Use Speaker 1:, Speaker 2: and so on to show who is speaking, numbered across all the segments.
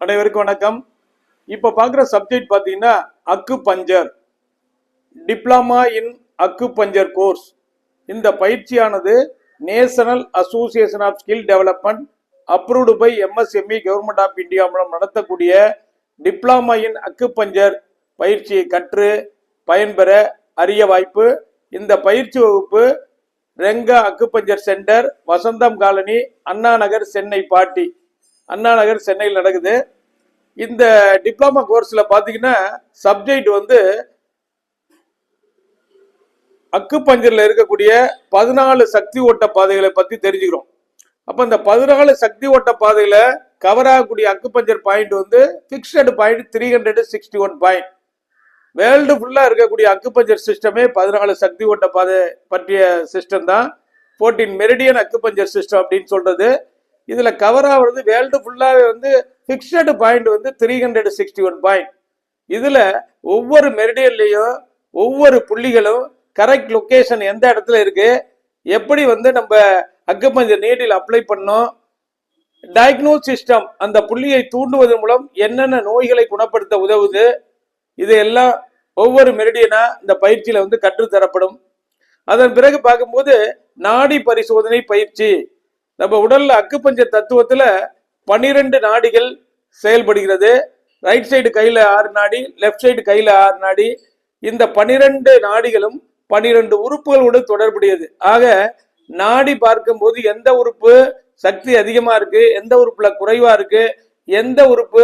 Speaker 1: அனைவருக்கும் வணக்கம். இப்போ பார்க்குற சப்ஜெக்ட் பார்த்தீங்கன்னா அக்கு பஞ்சர், டிப்ளமா இன் அக்கு பஞ்சர் கோர்ஸ். இந்த பயிற்சியானது national association of skill development approved by MSME government of India மூலம் நடத்தக்கூடிய டிப்ளமா இன் அக்கு பஞ்சர் பயிற்சியை கற்று பயன்பெற அரிய வாய்ப்பு. இந்த பயிற்சி வகுப்பு ரெங்கா அக்குபஞ்சர் சென்டர், வசந்தம் காலனி, அண்ணா நகர், சென்னை பாட்டி, அண்ணா நகர், சென்னையில் நடக்குது. இந்த டிப்ளமா கோர்ஸ்ல பாத்தீங்கன்னா சப்ஜெக்ட் வந்து அக்குபஞ்சர்ல இருக்கக்கூடிய 14 சக்தி ஓட்ட பாதைகளை பத்தி தெரிஞ்சுக்கிறோம். அப்ப இந்த 14 சக்தி ஓட்ட பாதையில கவர் ஆகக்கூடிய அக்குபஞ்சர் பாயிண்ட் வந்து பிக்சடு பாயிண்ட் 361 பாயிண்ட். வேர்ல்டு ஃபுல்லா இருக்கக்கூடிய அக்குபஞ்சர் சிஸ்டமே 14 சக்தி ஓட்ட பாதை பற்றிய சிஸ்டம் தான். 14 மெரிடியன் அக்குபஞ்சர் சிஸ்டம் அப்படின்னு சொல்றது. இதுல கவர் ஆகுறது வேர்ல்டு ஃபுல்லாவே வந்து பிக்சடு பாயிண்ட் வந்து 361 பாயிண்ட். இதுல ஒவ்வொரு மெரிடியன்லயும் ஒவ்வொரு புள்ளிகளும் கரெக்ட் லொகேஷன் எந்த இடத்துல இருக்கு, எப்படி வந்து நம்ம அக்குபஞ்சர் நீடில் அப்ளை பண்ணோம், டயக்னோஸ் சிஸ்டம் அந்த புள்ளியை தூண்டுவதன் மூலம் என்னென்ன நோய்களை குணப்படுத்த உதவுது, இது எல்லாம் ஒவ்வொரு மெரிடியனா இந்த பயிற்சியில வந்து கற்றுத்தரப்படும். அதன் பிறகு பார்க்கும்போது நாடி பரிசோதனை பயிற்சி. நம்ம உடல்ல அக்குபஞ்சர் தத்துவத்துல 12 நாடிகள் செயல்படுகிறது. ரைட் சைடு கையில 6 நாடி, லெப்ட் சைடு கையில 6 நாடி. இந்த 12 நாடிகளும் 12 உறுப்புகளோடு தொடர்புடையது. ஆக நாடி பார்க்கும்போது எந்த உறுப்பு சக்தி அதிகமா இருக்கு, எந்த உறுப்புல குறைவா இருக்கு, எந்த உறுப்பு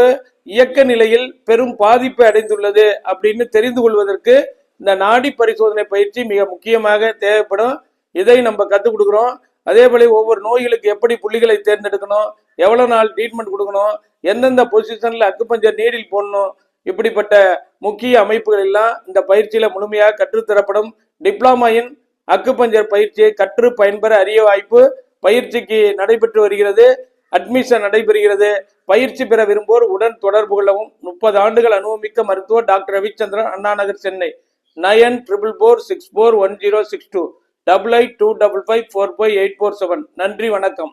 Speaker 1: இயக்க நிலையில் பெரும் பாதிப்பை அடைந்துள்ளது அப்படின்னு தெரிந்து கொள்வதற்கு இந்த நாடி பரிசோதனை பயிற்சி மிக முக்கியமாக தேவைப்படும். இதை நம்ம கற்றுக் கொடுக்குறோம். அதே போல ஒவ்வொரு நோய்களுக்கு எப்படி புள்ளிகளை தேர்ந்தெடுக்கணும், எவ்வளவு நாள் ட்ரீட்மெண்ட் கொடுக்கணும், எந்தெந்த பொசிஷன்ல அக்குபஞ்சர் நீடில் போடணும், இப்படிப்பட்ட முக்கிய அமைப்புகள் எல்லாம் இந்த பயிற்சியில முழுமையாக கற்றுத்தரப்படும். டிப்ளமா இன் அக்குபஞ்சர் பயிற்சியை கற்று பயன்பெற அரிய வாய்ப்பு. பயிற்சிக்கு நடைபெற்று வருகிறது, அட்மிஷன் நடைபெறுகிறது. பயிற்சி பெற விரும்புவோர் உடன் தொடர்பு கொள்ளவும். 30 ஆண்டுகள் அனுபவமிக்க மருத்துவர் டாக்டர் ரவிச்சந்திரன், அண்ணா நகர், சென்னை. 9444641062 8825545847. நன்றி, வணக்கம்.